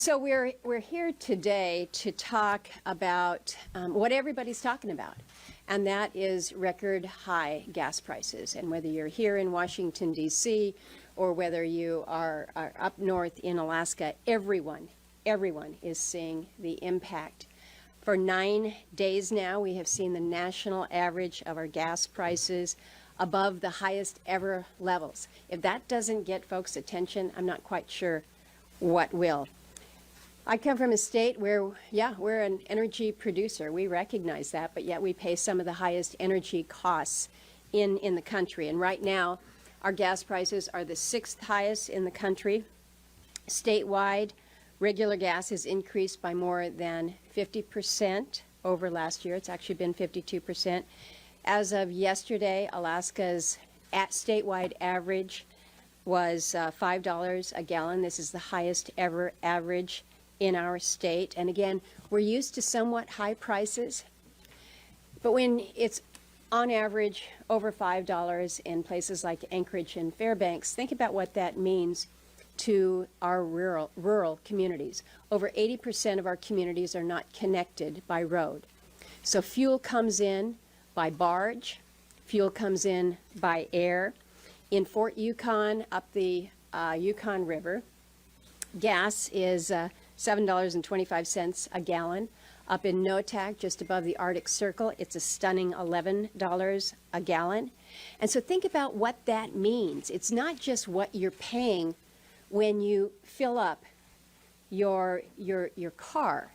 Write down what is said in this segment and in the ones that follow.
So we're here today to talk about what everybody's talking about, and that is record high gas prices. And whether you're here in Washington, D.C., or whether you are up north in Alaska, everyone is seeing the impact. For 9 days now, we have seen the national average of our gas prices above the highest ever levels. If that doesn't get folks' attention, I'm not quite sure what will. I come from a state where, yeah, we're an energy producer. We recognize that, but yet we pay some of the highest energy costs in the country. And right now, our gas prices are the 6th highest in the country. Statewide, regular gas has increased by more than 50% over last year. It's actually been 52%. As of yesterday, Alaska's statewide average was $5 a gallon. This is the highest ever average in our state. And again, we're used to somewhat high prices, but when it's on average over $5 in places like Anchorage and Fairbanks, think about what that means to our rural communities. Over 80% of our communities are not connected by road. So fuel comes in by barge, fuel comes in by air. In Fort Yukon, up the Yukon River, gas is $7.25 a gallon. Up in Noatak, just above the Arctic Circle, it's a stunning $11 a gallon. And so think about what that means. It's not just what you're paying when you fill up your car.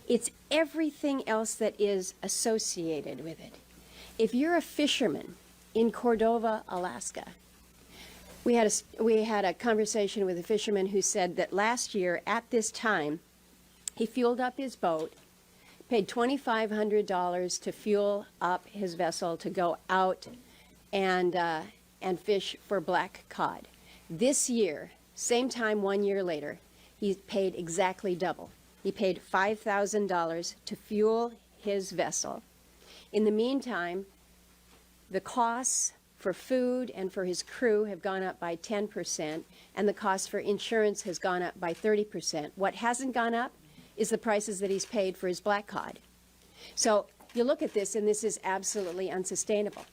It's everything else that is associated with it. If you're a fisherman in Cordova, Alaska, we had a conversation with a fisherman who said that last year at this time, he fueled up his boat, paid $2,500 to fuel up his vessel to go out and fish for black cod. This year, same time 1 year later, he paid exactly double. He paid $5,000 to fuel his vessel. In the meantime, the costs for food and for his crew have gone up by 10%, and the cost for insurance has gone up by 30%. What hasn't gone up is the prices that he's paid for his black cod. So you look at this, and this is absolutely unsustainable.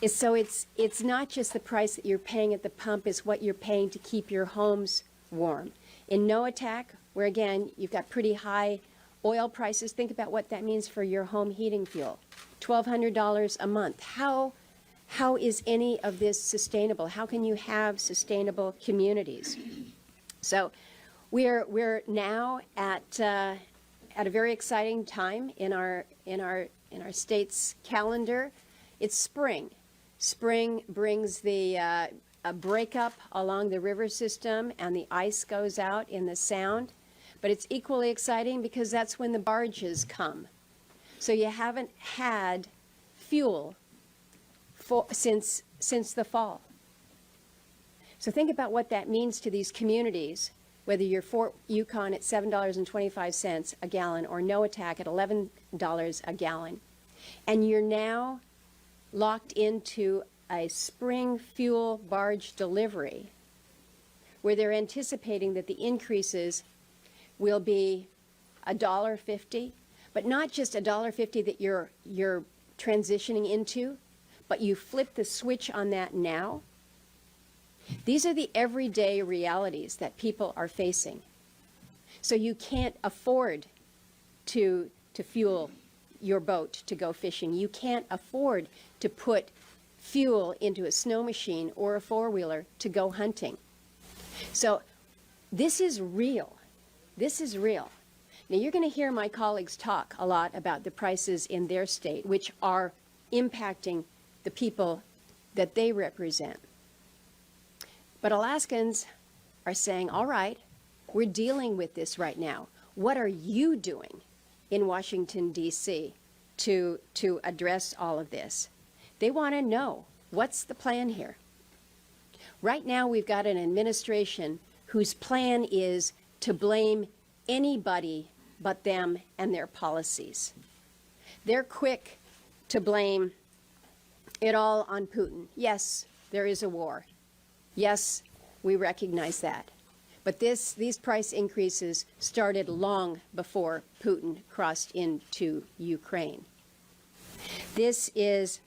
So it's not just the price that you're paying at the pump, it's what you're paying to keep your homes warm. In Noatak, where again, you've got pretty high oil prices, think about what that means for your home heating fuel. $1,200 a month. How is any of this sustainable? How can you have sustainable communities? So we're now at a very exciting time in our state's calendar. It's spring. Spring brings a breakup along the river system, and the ice goes out in the Sound. But it's equally exciting because that's when the barges come. So you haven't had fuel since the fall. So think about what that means to these communities, whether you're Fort Yukon at $7.25 a gallon or Noatak at $11 a gallon. And you're now locked into a spring fuel barge delivery where they're anticipating that the increases will be $1.50, but not just $1.50 that you're transitioning into, but you flip the switch on that now. These are the everyday realities that people are facing. So you can't afford to fuel your boat to go fishing. You can't afford to put fuel into a snow machine or a four-wheeler to go hunting. So this is real. This is real. Now you're going to hear my colleagues talk a lot about the prices in their state, which are impacting the people that they represent. But Alaskans are saying, all right, we're dealing with this right now. What are you doing in Washington, D.C. to address all of this? They want to know, what's the plan here? Right now we've got an administration whose plan is to blame anybody but them and their policies. They're quick to blame it all on Putin. Yes, there is a war. Yes, we recognize that. But these price increases started long before Putin crossed into Ukraine. This is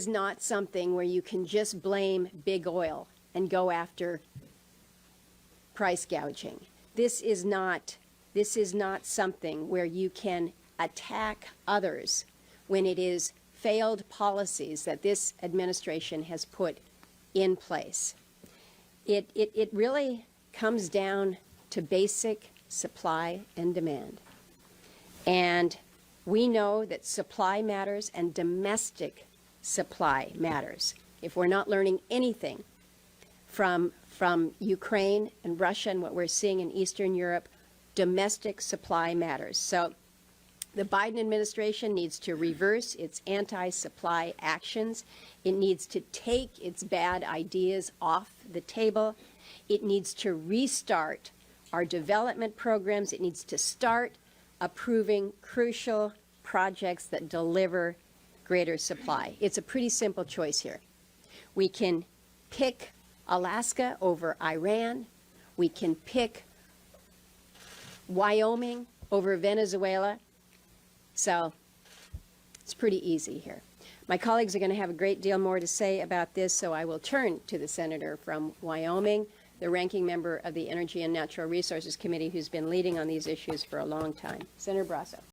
not something where you can just blame big oil and go after price gouging. This is not something where you can attack others when it is failed policies that this administration has put in place. It really comes down to basic supply and demand. And we know that supply matters and domestic supply matters. If we're not learning anything from Ukraine and Russia and what we're seeing in Eastern Europe, domestic supply matters. So the Biden administration needs to reverse its anti-supply actions. It needs to take its bad ideas off the table. It needs to restart our development programs. It needs to start approving crucial projects that deliver greater supply. It's a pretty simple choice here. We can pick Alaska over Iran. We can pick Wyoming over Venezuela. So it's pretty easy here. My colleagues are going to have a great deal more to say about this, so I will turn to the senator from Wyoming, the ranking member of the Energy and Natural Resources Committee, who's been leading on these issues for a long time. Senator Brasso.